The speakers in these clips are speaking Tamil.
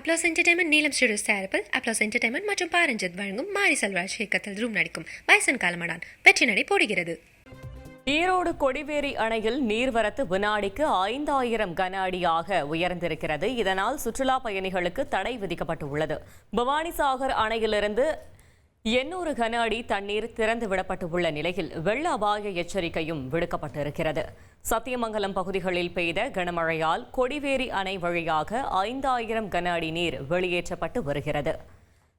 அப்ளாஸ் என்டர்டைன்மெண்ட் நீலம் ஸ்டுடியோஸ் தயாரிப்பில் அப்ளாஸ் என்டர்டைன்மெண்ட் மற்றும் பாரஞ்சித் வழங்கும் மாரி செல்வராஜ் இயக்கத்தில் ரூம் நடிக்கும் பைசன் காலமடான் வெற்றி நடை போடுகிறது. ஈரோடு கொடிவேரி அணையில் நீர்வரத்து வினாடிக்கு 5000 கன அடியாக உயர்ந்திருக்கிறது. இதனால் சுற்றுலா பயணிகளுக்கு தடை விதிக்கப்பட்டுள்ளது. பவானிசாகர் அணையிலிருந்து 800 கன அடி தண்ணீர் திறந்து விடப்பட்டுள்ள நிலையில் வெள்ள அபாய எச்சரிக்கையும் விடுக்கப்பட்டிருக்கிறது. சத்தியமங்கலம் பகுதிகளில் பெய்த கனமழையால் கொடிவேரி அணை வழியாக 5000 கன அடி நீர் வெளியேற்றப்பட்டு வருகிறது.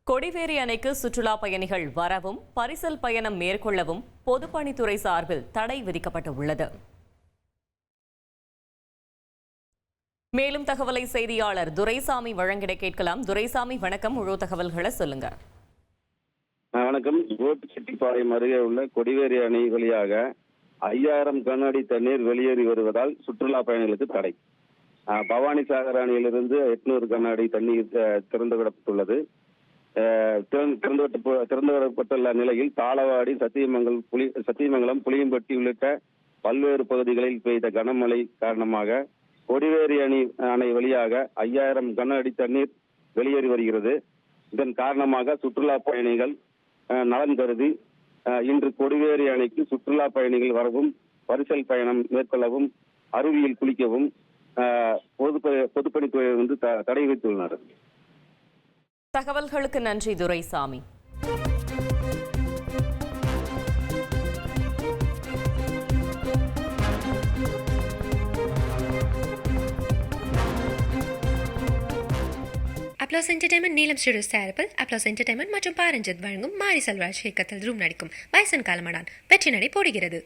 கொடிவேரி அணைக்கு சுற்றுலா பயணிகள் வரவும் பரிசல் பயணம் மேற்கொள்ளவும் பொதுப்பணித்துறை சார்பில் தடை விதிக்கப்பட்டுள்ளது. மேலும் தகவலை செய்தியாளர் துரைசாமி வழங்கிட கேட்கலாம். துரைசாமி வணக்கம், முழு தகவல்களை சொல்லுங்க. வணக்கம். கோபிச்செட்டிப்பாளையம் அருகே உள்ள கொடிவேரி அணை வழியாக 5000 கன அடி தண்ணீர் வெளியேறி வருவதால் சுற்றுலா பயணிகளுக்கு தடை. பவானிசாகர் அணையிலிருந்து 800 கன அடி தண்ணீர் திறந்துவிடப்பட்டுள்ளது. திறந்துவிடப்பட்டுள்ள நிலையில் தாளவாடி, சத்தியமங்கலம், புளியம்பட்டி உள்ளிட்ட பல்வேறு பகுதிகளில் பெய்த கனமழை காரணமாக கொடிவேரி அணை வழியாக 5000 கன அடி தண்ணீர் வெளியேறி வருகிறது. இதன் காரணமாக சுற்றுலா பயணிகள் நலன் கருதி இன்று கொடிவேரி அணைக்கு சுற்றுலா பயணிகள் வரவும் பரிசல் பயணம் மேற்கொள்ளவும் அருவியில் குளிக்கவும் பொதுப்பணித்துறை தடை விதித்துள்ளனர். தகவல்களுக்கு நன்றி துரைசாமி. அப்ளாஸ் என்டர்டைன்மெண்ட் நீலம் ஸ்டுடியோஸ் தயாரிப்பில் அப்ளாஸ் என்டர்டைன்மெண்ட் மற்றும் பாரஞ்சித் வழங்கும் மாரி செல்வராஜ் இயக்கத்தில் ரூம் நடிக்கும் பைசன் காலமடான் வெற்றி நடை போடுகிறது.